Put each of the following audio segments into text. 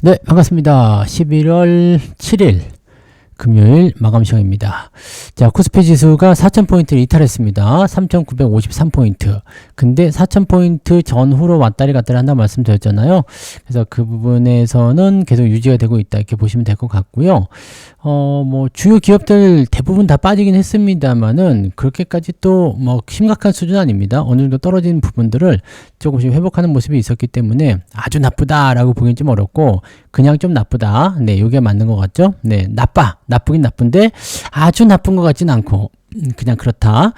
네, 반갑습니다. 11월 7일 금요일 마감 시간입니다. 자, 코스피 지수가 4,000포인트를 이탈했습니다. 3,953포인트. 근데 4,000포인트 전후로 왔다리 갔다리 한다고 말씀드렸잖아요. 그래서 그 부분에서는 계속 유지가 되고 있다. 이렇게 보시면 될 것 같고요. 뭐, 주요 기업들 대부분 다 빠지긴 했습니다만은, 그렇게까지 또, 뭐, 심각한 수준 아닙니다. 어느 정도 떨어진 부분들을 조금씩 회복하는 모습이 있었기 때문에 아주 나쁘다라고 보기엔 좀 어렵고, 그냥 좀 나쁘다. 네, 요게 맞는 것 같죠? 네, 나쁘긴 나쁜데, 아주 나쁜 것 같진 않고, 그냥 그렇다.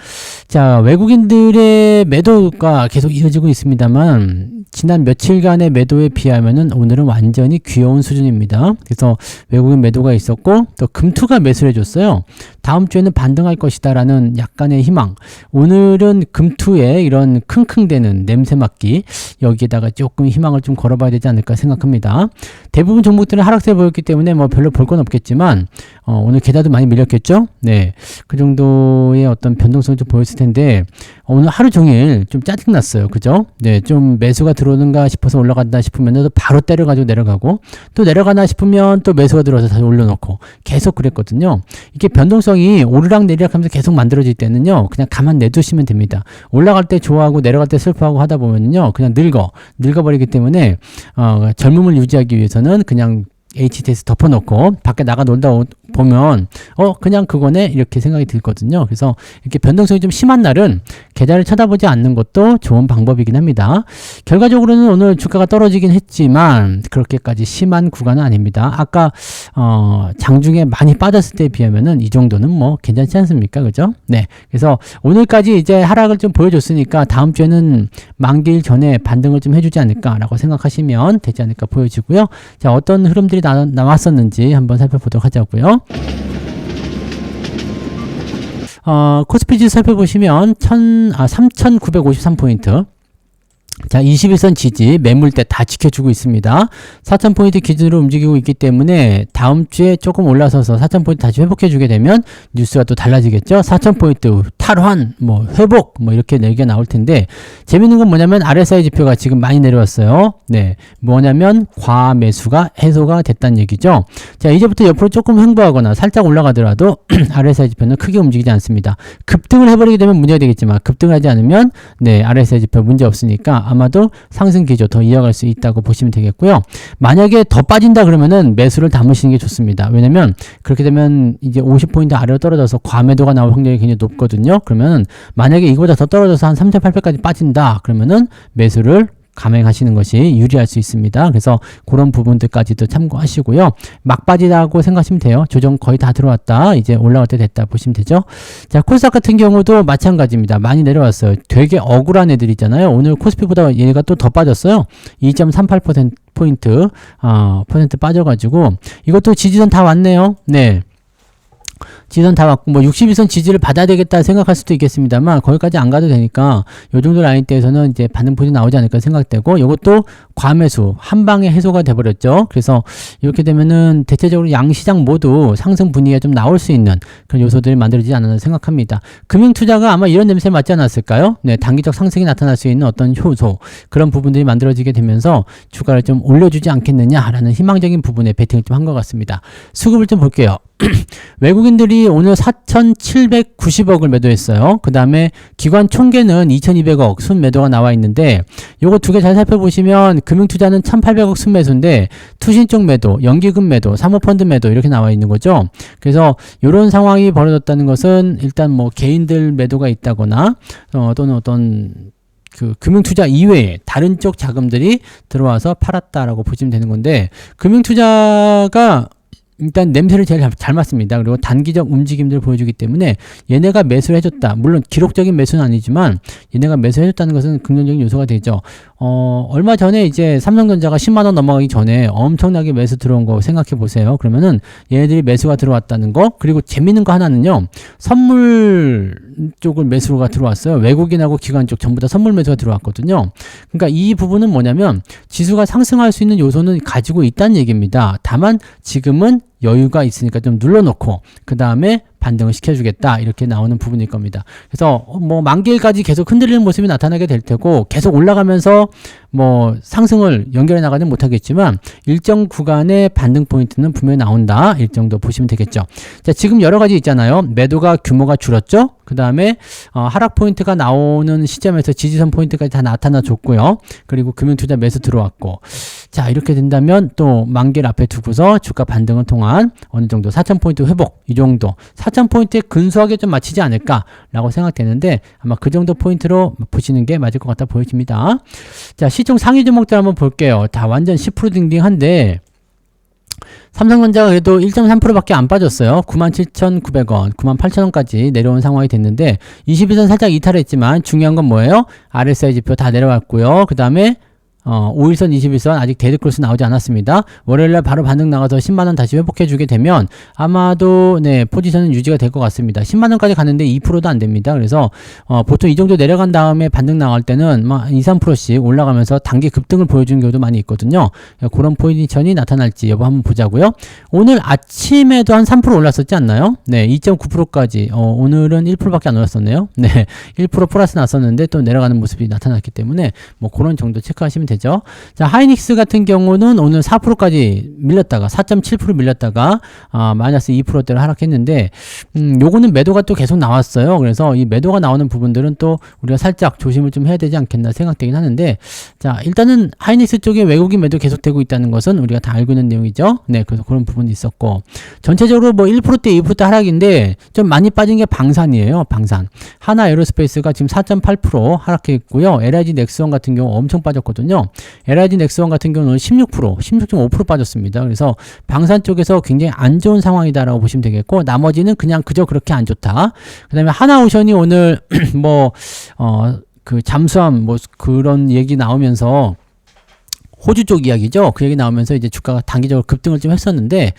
자, 외국인들의 매도가 계속 이어지고 있습니다만 지난 며칠간의 매도에 비하면은 오늘은 완전히 귀여운 수준입니다. 그래서 외국인 매도가 있었고 또 금투가 매수를 해줬어요. 다음 주에는 반등할 것이다 라는 약간의 희망. 오늘은 금투에 이런 킁킁대는 냄새 맡기 여기에다가 조금 희망을 좀 걸어봐야 되지 않을까 생각합니다. 대부분 종목들은 하락세 보였기 때문에 뭐 별로 볼 건 없겠지만 오늘 계좌도 많이 밀렸겠죠? 네, 그 정도의 어떤 변동성을 좀 보였을 텐데 오늘 하루 종일 좀 짜증났어요. 그죠? 네, 좀 매수가 들어오는가 싶어서 올라간다 싶으면 바로 때려가지고 내려가고 또 내려가나 싶으면 또 매수가 들어와서 다시 올려놓고 계속 그랬거든요. 이게 변동성이 오르락 내리락 하면서 계속 만들어질 때는요, 그냥 가만 내두시면 됩니다. 올라갈 때 좋아하고 내려갈 때 슬퍼하고 하다 보면요, 그냥 늙어버리기 때문에 젊음을 유지하기 위해서는 그냥 HTS 덮어놓고 밖에 나가 놀다 보면 그냥 그거네 이렇게 생각이 들거든요. 그래서 이렇게 변동성이 좀 심한 날은 계좌를 쳐다보지 않는 것도 좋은 방법이긴 합니다. 결과적으로는 오늘 주가가 떨어지긴 했지만 그렇게까지 심한 구간은 아닙니다. 아까 장중에 많이 빠졌을 때에 비하면은 이 정도는 뭐 괜찮지 않습니까? 그죠? 네. 그래서 오늘까지 이제 하락을 좀 보여줬으니까 다음 주에는 만기일 전에 반등을 좀 해주지 않을까라고 생각하시면 되지 않을까 보여지고요. 자, 어떤 흐름들이 나왔었는지 한번 살펴보도록 하자고요. 코스피 지수 살펴보시면 3,953포인트. 자, 21선 지지 매물대 다 지켜주고 있습니다. 4,000포인트 기준으로 움직이고 있기 때문에 다음 주에 조금 올라서서 4,000포인트 다시 회복해 주게 되면 뉴스가 또 달라지겠죠. 4,000포인트 탈환, 뭐 회복, 뭐 이렇게 얘기가 나올 텐데 재밌는 건 뭐냐면 RSI 지표가 지금 많이 내려왔어요. 네, 뭐냐면 과매수가 해소가 됐다는 얘기죠. 자, 이제부터 옆으로 조금 횡보하거나 살짝 올라가더라도 RSI 지표는 크게 움직이지 않습니다. 급등을 해버리게 되면 문제가 되겠지만 급등을 하지 않으면 네, RSI 지표 문제 없으니까 아마도 상승 기조 더 이어갈 수 있다고 보시면 되겠고요. 만약에 더 빠진다 그러면은 매수를 담으시는 게 좋습니다. 왜냐면 그렇게 되면 이제 50포인트 아래로 떨어져서 과매도가 나올 확률이 굉장히 높거든요. 그러면 만약에 이거보다 더 떨어져서 한 3,800까지 빠진다 그러면은 매수를 감행하시는 것이 유리할 수 있습니다. 그래서 그런 부분들까지도 참고하시고요. 막 빠지다고 생각하시면 돼요. 조정 거의 다 들어왔다. 이제 올라갈 때 됐다 보시면 되죠. 자, 코스닥 같은 경우도 마찬가지입니다. 많이 내려왔어요. 되게 억울한 애들이잖아요. 오늘 코스피보다 얘가 또 더 빠졌어요. 2.38% 퍼센트 빠져가지고 이것도 지지선 다 왔네요. 네. 지선 다 왔고 뭐 61선 지지를 받아야 되겠다 생각할 수도 있겠습니다만 거기까지 안 가도 되니까 요 정도 라인대에서는 이제 반등 포인트 나오지 않을까 생각되고 이것도 과매수 한 방에 해소가 돼 버렸죠. 그래서 이렇게 되면은 대체적으로 양시장 모두 상승 분위기가 좀 나올 수 있는 그런 요소들이 만들어지지 않았나 생각합니다. 금융 투자가 아마 이런 냄새 맞지 않았을까요? 네, 단기적 상승이 나타날 수 있는 어떤 효소 그런 부분들이 만들어지게 되면서 주가를 좀 올려주지 않겠느냐라는 희망적인 부분에 베팅을 좀 한 것 같습니다. 수급을 좀 볼게요. 외국인들이 오늘 4,790억을 매도했어요. 그 다음에 기관 총계는 2,200억 순매도가 나와 있는데 요거 두 개 잘 살펴보시면 금융투자는 1,800억 순매수인데 투신 쪽 매도, 연기금 매도, 사모펀드 매도 이렇게 나와 있는 거죠. 그래서 이런 상황이 벌어졌다는 것은 일단 뭐 개인들 매도가 있다거나 또는 어떤 그 금융투자 이외에 다른 쪽 자금들이 들어와서 팔았다라고 보시면 되는 건데 금융투자가 일단 냄새를 제일 잘 맡습니다. 그리고 단기적 움직임들을 보여주기 때문에 얘네가 매수를 해줬다. 물론 기록적인 매수는 아니지만 얘네가 매수해줬다는 것은 긍정적인 요소가 되죠. 얼마 전에 이제 삼성전자가 10만원 넘어가기 전에 엄청나게 매수 들어온 거 생각해 보세요. 그러면은 얘네들이 매수가 들어왔다는 거. 그리고 재밌는 거 하나는요. 선물 쪽을 매수가 들어왔어요. 외국인하고 기관 쪽 전부 다 선물 매수가 들어왔거든요. 그러니까 이 부분은 뭐냐면 지수가 상승할 수 있는 요소는 가지고 있다는 얘기입니다. 다만 지금은 여유가 있으니까 좀 눌러놓고 그 다음에 반등을 시켜주겠다 이렇게 나오는 부분일 겁니다. 그래서 뭐 만기일까지 계속 흔들리는 모습이 나타나게 될 테고 계속 올라가면서 뭐 상승을 연결해 나가는 못하겠지만 일정 구간의 반등 포인트는 분명히 나온다 이 정도 보시면 되겠죠. 자, 지금 여러 가지 있잖아요. 매도가 규모가 줄었죠. 그 다음에 하락 포인트가 나오는 시점에서 지지선 포인트까지 다 나타나 줬고요. 그리고 금융투자 매수 들어왔고, 자 이렇게 된다면 또 만기를 앞에 두고서 주가 반등을 통한 어느 정도 4,000포인트 회복 이 정도 4,000포인트에 근소하게 좀 맞추지 않을까라고 생각되는데 아마 그 정도 포인트로 보시는 게 맞을 것 같아 보여집니다. 자, 시총 상위 종목들 한번 볼게요. 다 완전 10% 딩딩한데 삼성전자가 그래도 1.3%밖에 안 빠졌어요. 97,900원, 98,000원까지 내려온 상황이 됐는데 21선 살짝 이탈했지만 중요한 건 뭐예요? RSI 지표 다 내려왔고요. 그 다음에 5일선, 21선 아직 데드크로스 나오지 않았습니다. 월요일날 바로 반등 나가서 10만원 다시 회복해주게 되면 아마도 네 포지션은 유지가 될 것 같습니다. 10만원까지 가는데 2%도 안 됩니다. 그래서 보통 이 정도 내려간 다음에 반등 나갈 때는 막 2, 3%씩 올라가면서 단기 급등을 보여주는 경우도 많이 있거든요. 그런 포지션이 나타날지 여부 한번 보자고요. 오늘 아침에도 한 3% 올랐었지 않나요? 네, 2.9%까지 오늘은 1%밖에 안 올랐었네요. 네, 1% 플러스 났었는데 또 내려가는 모습이 나타났기 때문에 뭐 그런 정도 체크하시면 되죠. 자, 하이닉스 같은 경우는 오늘 4%까지 밀렸다가 4.7% 밀렸다가 마이너스 2%대로 하락했는데 요거는 매도가 또 계속 나왔어요. 그래서 이 매도가 나오는 부분들은 또 우리가 살짝 조심을 좀 해야 되지 않겠나 생각되긴 하는데, 자 일단은 하이닉스 쪽에 외국인 매도 계속되고 있다는 것은 우리가 다 알고 있는 내용이죠. 네, 그래서 그런 부분이 있었고 전체적으로 뭐 1%대 2%대 하락인데 좀 많이 빠진 게 방산이에요. 방산. 하나 에어로스페이스가 지금 4.8% 하락했고요. LIG 넥스원 같은 경우 엄청 빠졌거든요. LIG 넥스원 같은 경우는 16%, 16.5% 빠졌습니다. 그래서 방산 쪽에서 굉장히 안 좋은 상황이다라고 보시면 되겠고, 나머지는 그냥 그저 그렇게 안 좋다. 그 다음에 하나오션이 오늘 그 잠수함 뭐 그런 얘기 나오면서 호주 쪽 이야기죠. 그 얘기 나오면서 이제 주가가 단기적으로 급등을 좀 했었는데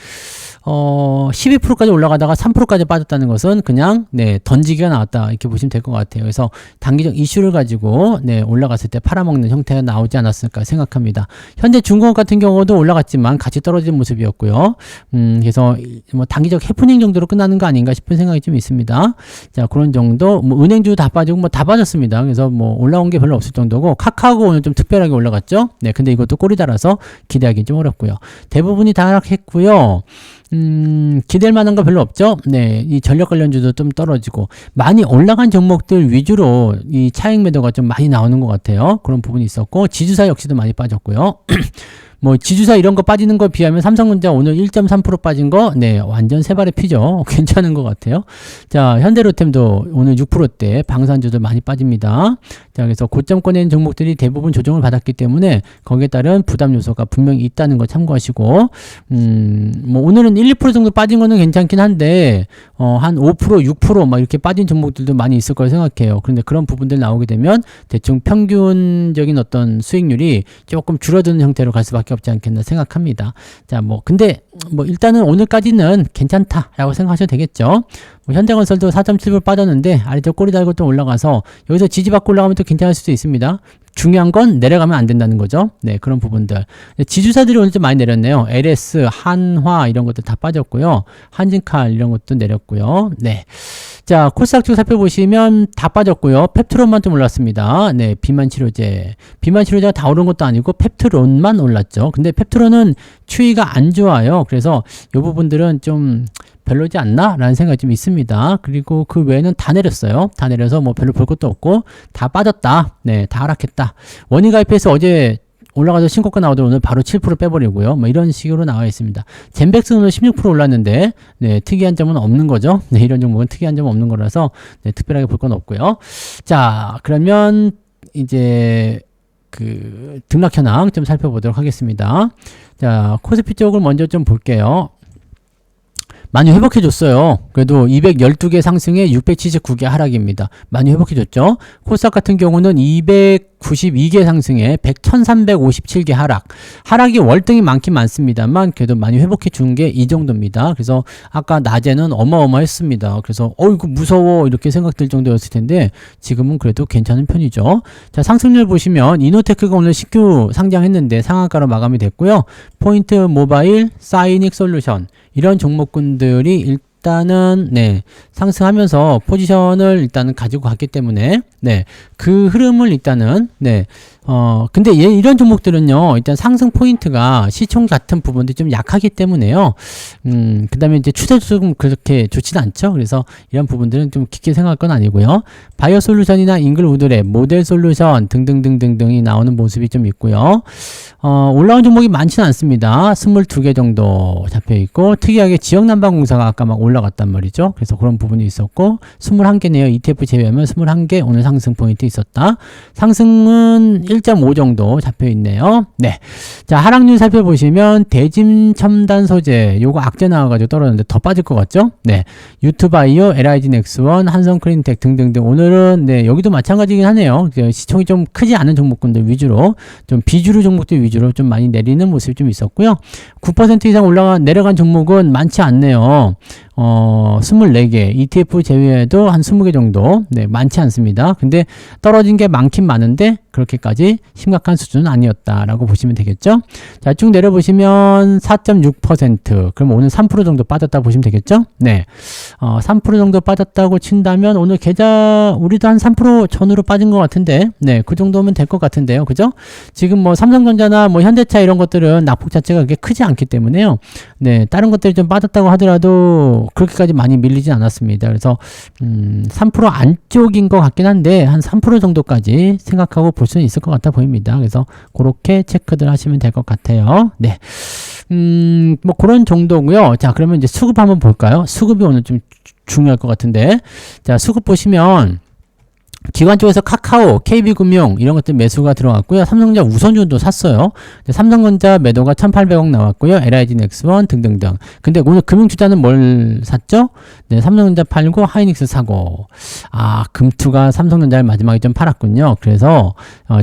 12%까지 올라가다가 3%까지 빠졌다는 것은 그냥 네 던지기가 나왔다 이렇게 보시면 될 것 같아요. 그래서 단기적 이슈를 가지고 네 올라갔을 때 팔아먹는 형태가 나오지 않았을까 생각합니다. 현대중공업 같은 경우도 올라갔지만 같이 떨어진 모습이었고요. 그래서 뭐 단기적 해프닝 정도로 끝나는 거 아닌가 싶은 생각이 좀 있습니다. 자, 그런 정도. 뭐 은행주 다 빠지고 뭐 다 빠졌습니다. 그래서 뭐 올라온 게 별로 없을 정도고, 카카오가 오늘 좀 특별하게 올라갔죠. 네, 근데 이것도 꼬리 달아서 기대하기 좀 어렵고요. 대부분이 다 하락했고요. 기댈 만한 거 별로 없죠. 네, 이 전력 관련주도 좀 떨어지고 많이 올라간 종목들 위주로 이 차익 매도가 좀 많이 나오는 것 같아요. 그런 부분이 있었고, 지주사 역시도 많이 빠졌고요. 뭐 지주사 이런 거 빠지는 거 비하면 삼성전자 오늘 1.3% 빠진 거, 네, 완전 세 발의 피죠. 괜찮은 것 같아요. 자, 현대로템도 오늘 6%대, 방산주도 많이 빠집니다. 자, 그래서 고점권에 있는 종목들이 대부분 조정을 받았기 때문에 거기에 따른 부담 요소가 분명히 있다는 거 참고하시고, 뭐 오늘은 1, 2% 정도 빠진 거는 괜찮긴 한데 한 5%, 6% 막 이렇게 빠진 종목들도 많이 있을 거라 생각해요. 그런데 그런 부분들 나오게 되면 대충 평균적인 어떤 수익률이 조금 줄어드는 형태로 갈 수밖에 없지 않겠나 생각합니다. 자, 뭐 근데 뭐 일단은 오늘까지는 괜찮다라고 생각하셔도 되겠죠. 뭐 현대건설도 4.7% 빠졌는데 아래쪽 꼬리 달고 또 올라가서 여기서 지지받고 올라가면 또 괜찮을 수도 있습니다. 중요한 건 내려가면 안 된다는 거죠. 네, 그런 부분들. 지주사들이 오늘 좀 많이 내렸네요. LS, 한화 이런 것도 다 빠졌고요. 한진칼 이런 것도 내렸고요. 네. 자, 코스닥 쪽 살펴보시면 다 빠졌고요. 펩트론만 좀 올랐습니다. 네, 비만 치료제. 비만 치료제가 다 오른 것도 아니고 펩트론만 올랐죠. 근데 펩트론은 추이가 안 좋아요. 그래서 이 부분들은 좀 별로지 않나? 라는 생각이 좀 있습니다. 그리고 그 외에는 다 내렸어요. 다 내려서 뭐 별로 볼 것도 없고 다 빠졌다. 네, 다 하락했다. 원인 가입해서 어제 올라가서 신고가 나오더니 오늘 바로 7% 빼버리고요. 뭐 이런 식으로 나와 있습니다. 젠백스 오늘 16% 올랐는데 네, 특이한 점은 없는 거죠. 네, 이런 종목은 특이한 점은 없는 거라서 네, 특별하게 볼 건 없고요. 자, 그러면 이제 그 등락 현황 좀 살펴보도록 하겠습니다. 자, 코스피 쪽을 먼저 좀 볼게요. 많이 회복해줬어요. 그래도 212개 상승에 679개 하락입니다. 많이 회복해줬죠. 코스닥 같은 경우는 200 92개 상승에 1357개 하락이 월등히 많긴 많습니다만 그래도 많이 회복해 준 게 이 정도입니다. 그래서 아까 낮에는 어마어마했습니다. 그래서 이거 무서워 이렇게 생각될 정도였을 텐데 지금은 그래도 괜찮은 편이죠. 자, 상승률 보시면 이노테크가 오늘 신규 상장했는데 상한가로 마감이 됐고요. 포인트 모바일, 사이닉 솔루션 이런 종목군들이 일단은 상승하면서 포지션을 일단은 가지고 갔기 때문에 그 흐름을 일단은 근데 이런 종목들은요 일단 상승 포인트가 시총 같은 부분들이 좀 약하기 때문에요. 그 다음에 이제 추세도 조금 그렇게 좋지는 않죠. 그래서 이런 부분들은 좀 깊게 생각할 건 아니고요. 바이오 솔루션이나 잉글우드랩, 모델 솔루션 등등등등등이 나오는 모습이 좀 있고요. 올라온 종목이 많지는 않습니다. 22개 정도 잡혀 있고 특이하게 지역난방공사가 아까 막 올라갔단 말이죠. 그래서 그런 부분이 있었고 21개네요. ETF 제외하면 21개 오늘 상승 포인트 있었다. 상승은 1.5 정도 잡혀 있네요. 자, 하락률 살펴보시면 대짐 첨단 소재 요거 악재 나와가지고 떨어졌는데 더 빠질 것 같죠? 유투바이오, LIG 넥스원, 한성 클린텍 등등등 오늘은 여기도 마찬가지긴 하네요. 시총이 좀 크지 않은 종목군들 위주로 좀 비주류 종목들 위주로 좀 많이 내리는 모습이 좀 있었고요. 9% 이상 내려간 종목은 많지 않네요. 24개, ETF 제외해도 한 20개 정도, 많지 않습니다. 근데 떨어진 게 많긴 많은데, 그렇게까지 심각한 수준은 아니었다라고 보시면 되겠죠? 자, 쭉 내려보시면 4.6%, 그럼 오늘 3% 정도 빠졌다 보시면 되겠죠? 3% 정도 빠졌다고 친다면, 오늘 계좌, 우리도 한 3% 전후로 빠진 것 같은데, 그 정도면 될 것 같은데요. 그죠? 지금 뭐 삼성전자나 뭐 현대차 이런 것들은 낙폭 자체가 그렇게 크지 않기 때문에요. 다른 것들이 좀 빠졌다고 하더라도, 그렇게까지 많이 밀리진 않았습니다. 그래서 3% 안쪽인 것 같긴 한데 한 3% 정도까지 생각하고 볼 수는 있을 것 같아 보입니다. 그래서 그렇게 체크들 하시면 될 것 같아요. 뭐 그런 정도고요. 자, 그러면 이제 수급 한번 볼까요? 수급이 오늘 좀 중요할 것 같은데, 자, 수급 보시면 기관 쪽에서 카카오, KB금융 이런 것들 매수가 들어갔고요. 삼성전자 우선주도 샀어요. 삼성전자 매도가 1,800억 나왔고요. LIG 넥스원 등등등. 근데 오늘 금융투자는 뭘 샀죠? 삼성전자 팔고 하이닉스 사고. 금투가 삼성전자를 마지막에 좀 팔았군요. 그래서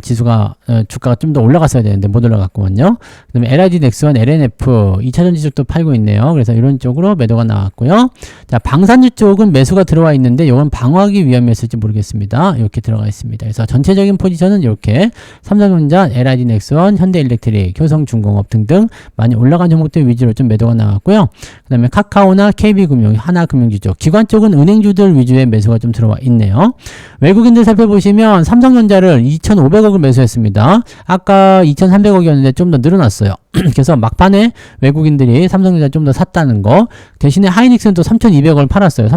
지수가 주가가 좀 더 올라갔어야 되는데 못 올라갔거든요. 그다음에 LIG 넥스원, LNF 2차전 지수도 팔고 있네요. 그래서 이런 쪽으로 매도가 나왔고요. 자, 방산주 쪽은 매수가 들어와 있는데 이건 방어하기 위함이었을지 모르겠습니다. 이렇게 들어가 있습니다. 그래서 전체적인 포지션은 이렇게 삼성전자, LIG 넥스원, 현대일렉트릭, 효성중공업 등등 많이 올라간 종목들 위주로 좀 매도가 나왔고요. 그 다음에 카카오나 KB금융, 하나금융주 쪽, 기관 쪽은 은행주들 위주의 매수가 좀 들어와 있네요. 외국인들 살펴보시면 삼성전자를 2,500억을 매수했습니다. 아까 2,300억이었는데 좀 더 늘어났어요. 그래서 막판에 외국인들이 삼성전자 좀 더 샀다는 거. 대신에 하이닉스는 또 3,200억을 팔았어요.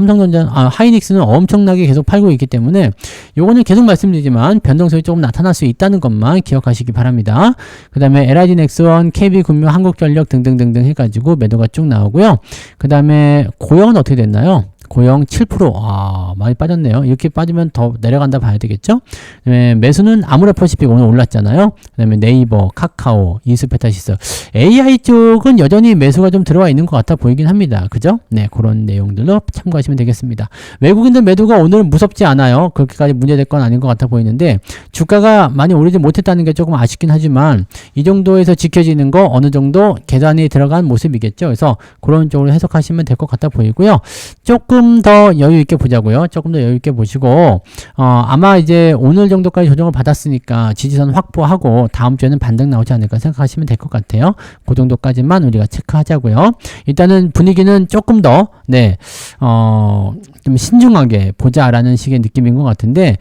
하이닉스는 엄청나게 계속 팔고 있기 때문에 요거는 계속 말씀드리지만 변동성이 조금 나타날 수 있다는 것만 기억하시기 바랍니다. 그 다음에 LIG 넥스원, KB금융, 한국전력 등등등등 해가지고 매도가 쭉 나오고요. 그 다음에 고영은 어떻게 됐나요? 고영 7%. 많이 빠졌네요. 이렇게 빠지면 더 내려간다 봐야 되겠죠? 매수는 아모레퍼시픽 오늘 올랐잖아요. 그 다음에 네이버, 카카오, 인스페타시스. AI 쪽은 여전히 매수가 좀 들어와 있는 것 같아 보이긴 합니다. 그죠? 그런 내용들로 참고하시면 되겠습니다. 외국인들 매도가 오늘은 무섭지 않아요. 그렇게까지 문제될 건 아닌 것 같아 보이는데, 주가가 많이 오르지 못했다는 게 조금 아쉽긴 하지만, 이 정도에서 지켜지는 거 어느 정도 계산이 들어간 모습이겠죠. 그래서 그런 쪽으로 해석하시면 될 것 같아 보이고요. 조금 더 여유 있게 보자고요. 조금 더 여유 있게 보시고 아마 이제 오늘 정도까지 조정을 받았으니까 지지선 확보하고 다음 주에는 반등 나오지 않을까 생각하시면 될 것 같아요. 그 정도까지만 우리가 체크하자고요. 일단은 분위기는 조금 더 좀 신중하게 보자라는 식의 느낌인 것 같은데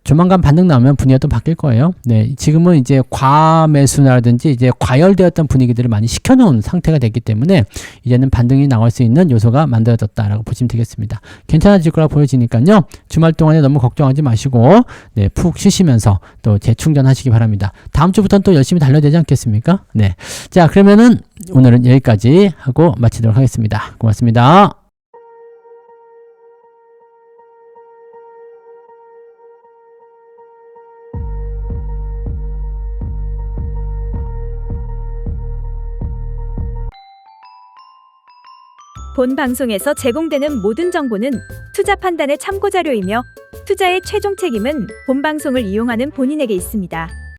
조만간 반등 나오면 분위기가 또 바뀔 거예요. 지금은 이제 과매수라든지 이제 과열되었던 분위기들을 많이 식혀놓은 상태가 됐기 때문에 이제는 반등이 나올 수 있는 요소가 만들어졌다라고 보시면 되겠습니다. 괜찮아질 거라 보여지니까요. 주말 동안에 너무 걱정하지 마시고 푹 쉬시면서 또 재충전하시기 바랍니다. 다음 주부터는 또 열심히 달려야 되지 않겠습니까? 자, 그러면은 오늘은 여기까지 하고 마치도록 하겠습니다. 고맙습니다. 본 방송에서 제공되는 모든 정보는 투자 판단의 참고 자료이며 투자의 최종 책임은 본 방송을 이용하는 본인에게 있습니다.